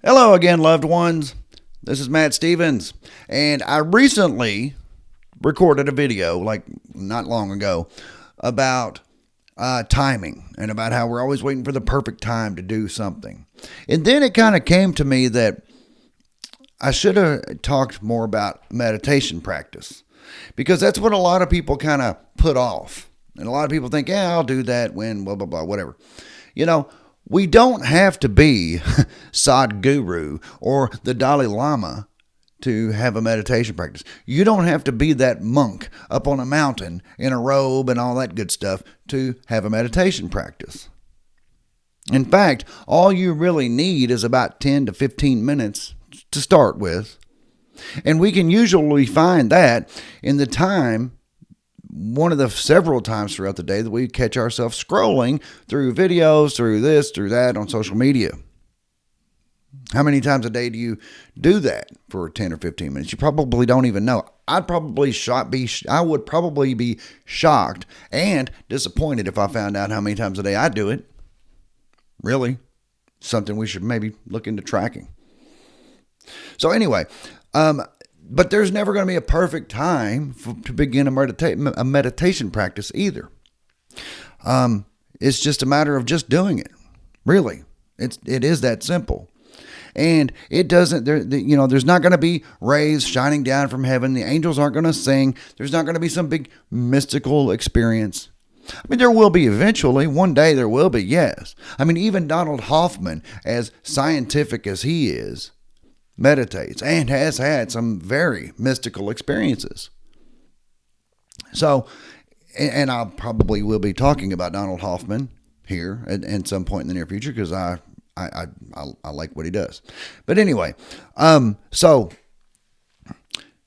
Hello again, loved ones. This is Matt Stevens, and I recently recorded a video, like not long ago, about timing and about how we're always waiting for the perfect time to do something. And then it kind of came to me that I should have talked more about meditation practice because that's what a lot of people kind of put off. And a lot of people think, yeah, I'll do that when blah, blah, blah, whatever. You know, we don't have to be Sadhguru or the Dalai Lama to have a meditation practice. You don't have to be that monk up on a mountain in a robe and all that good stuff to have a meditation practice. In fact, all you really need is about 10 to 15 minutes to start with. And we can usually find that in the time, one of the several times throughout the day that we catch ourselves scrolling through videos, through this, through that on social media. How many times a day do you do that for 10 or 15 minutes? You probably don't even know. I would probably be shocked and disappointed if I found out how many times a day I do it. Really, something we should maybe look into tracking. So anyway, but there's never going to be a perfect time to begin a meditation practice either. It's just a matter of just doing it. Really, it is that simple. And it doesn't, there's not going to be rays shining down from heaven. The angels aren't going to sing. There's not going to be some big mystical experience. I mean, there will be eventually. One day there will be, yes. I mean, even Donald Hoffman, as scientific as he is, meditates and has had some very mystical experiences. So, and I probably will be talking about Donald Hoffman here at some point in the near future because I like what he does. But anyway, so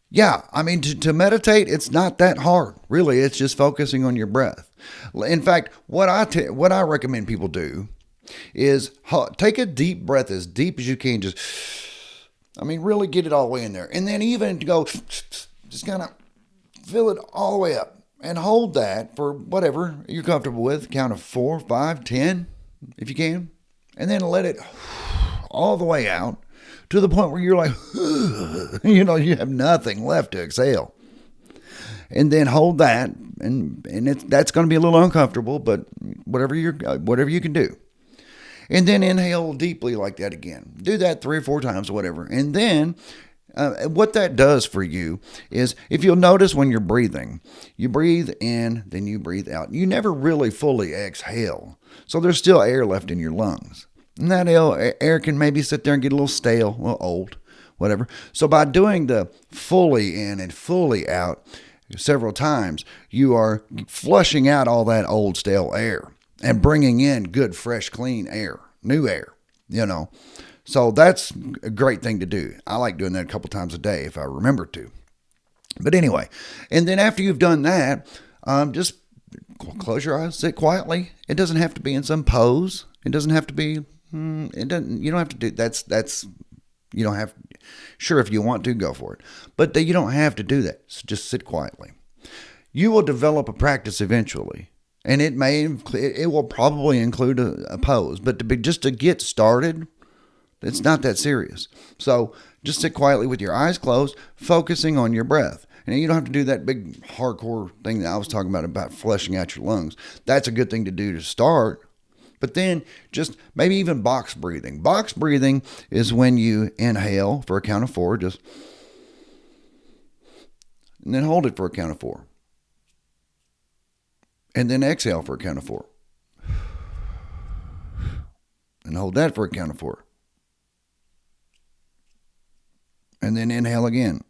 yeah, I mean, to meditate, it's not that hard. Really, it's just focusing on your breath. In fact, what I recommend people do is take a deep breath, as deep as you can. Just, I mean, really get it all the way in there. And then even go, just kind of fill it all the way up and hold that for whatever you're comfortable with. Count of 4, 5, 10, if you can. And then let it all the way out to the point where you're like, you have nothing left to exhale. And then hold that, and that's going to be a little uncomfortable, but whatever you can do. And then inhale deeply like that again. Do that 3 or 4 times or whatever. And then what that does for you is, if you'll notice when you're breathing, you breathe in, then you breathe out. You never really fully exhale. So there's still air left in your lungs. And that air can maybe sit there and get a little stale, a little old, whatever. So by doing the fully in and fully out several times, you are flushing out all that old stale air and bringing in good, fresh, clean air, new air, So that's a great thing to do. I like doing that a couple times a day if I remember to. But anyway, and then after you've done that, just close your eyes, sit quietly. It doesn't have to be in some pose. It doesn't have to be, you don't have to do, you don't have, sure, if you want to, go for it. But you don't have to do that. So just sit quietly. You will develop a practice eventually. And it will probably include a pose, but just to get started, it's not that serious. So just sit quietly with your eyes closed, focusing on your breath. And you don't have to do that big hardcore thing that I was talking about flushing out your lungs. That's a good thing to do to start. But then just maybe even box breathing. Box breathing is when you inhale for a count of 4, and then hold it for a count of 4. And then exhale for a count of 4. And hold that for a count of 4. And then inhale again.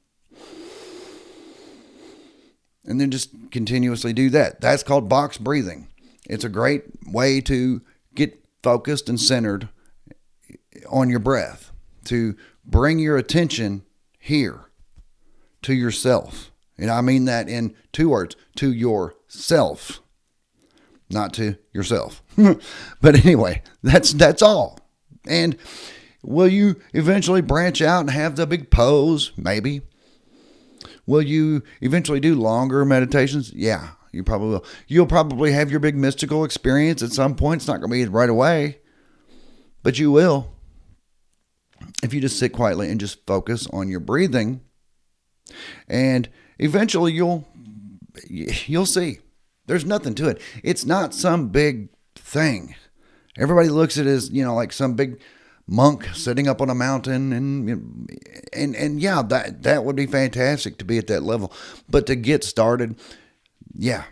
And then just continuously do that. That's called box breathing. It's a great way to get focused and centered on your breath, to bring your attention here to yourself. And I mean that in 2 words, to yourself. Not to yourself. But anyway, that's all. And will you eventually branch out and have the big pose? Maybe. Will you eventually do longer meditations? Yeah, you probably will. You'll probably have your big mystical experience at some point. It's not going to be right away, but you will. if you just sit quietly and just focus on your breathing, and eventually you'll see. There's nothing to it. It's not some big thing. Everybody looks at it as, like some big monk sitting up on a mountain, and yeah, that would be fantastic to be at that level. But to get started, yeah.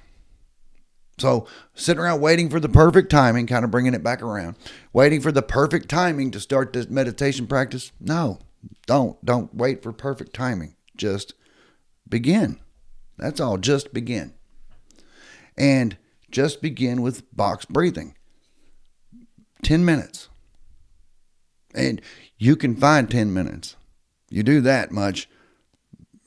So sitting around waiting for the perfect timing, kind of bringing it back around, waiting for the perfect timing to start this meditation practice. No, don't wait for perfect timing. Just begin. That's all. Just begin. And just begin with box breathing. 10 minutes. And you can find 10 minutes. You do that much.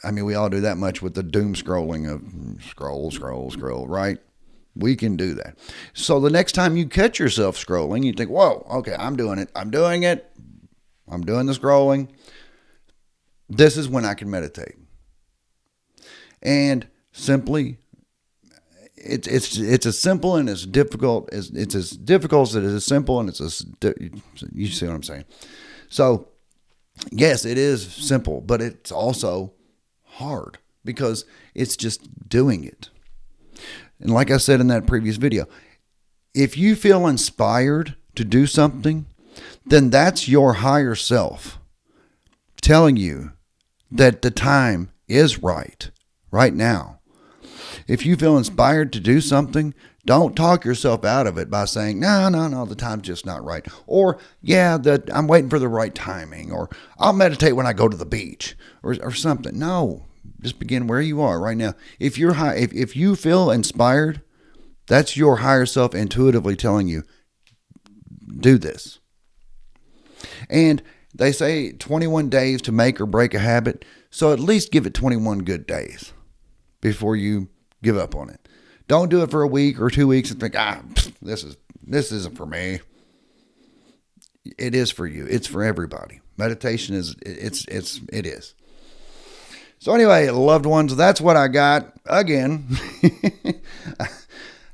I mean, we all do that much with the doom scrolling of scroll, right? We can do that. So the next time you catch yourself scrolling, you think, whoa, okay, I'm doing it. I'm doing the scrolling. This is when I can meditate. And simply, it's as simple and as difficult as it's as difficult as it is simple, and you see what I'm saying. So yes, it is simple, but it's also hard because it's just doing it. And like I said in that previous video, if you feel inspired to do something, then that's your higher self telling you that the time is right now. If you feel inspired to do something, don't talk yourself out of it by saying, no, the time's just not right. Or, I'm waiting for the right timing. Or, I'll meditate when I go to the beach or something. No, just begin where you are right now. If you feel inspired, that's your higher self intuitively telling you, do this. And they say 21 days to make or break a habit. So at least give it 21 good days before you give up on it. Don't do it for a week or 2 weeks and think, this isn't for me. It is for you. It's for everybody. Meditation it is. So anyway, loved ones, that's what I got. Again,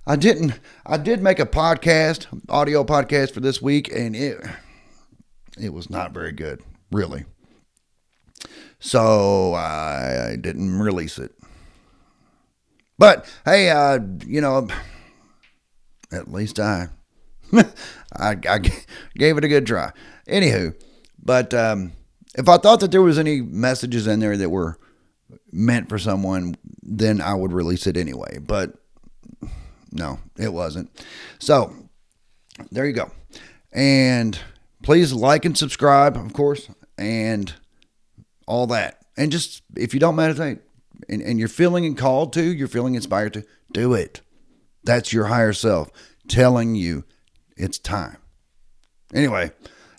I did make a audio podcast for this week, and it was not very good, really. So I didn't release it. But hey, at least I gave it a good try. Anywho, but if I thought that there was any messages in there that were meant for someone, then I would release it anyway. But no, it wasn't. So there you go. And please like and subscribe, of course, and all that. And just, if you don't meditate and you're feeling called to, you're feeling inspired to, do it. That's your higher self telling you it's time. Anyway,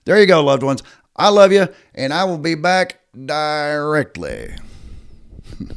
there you go, loved ones. I love you, and I will be back directly.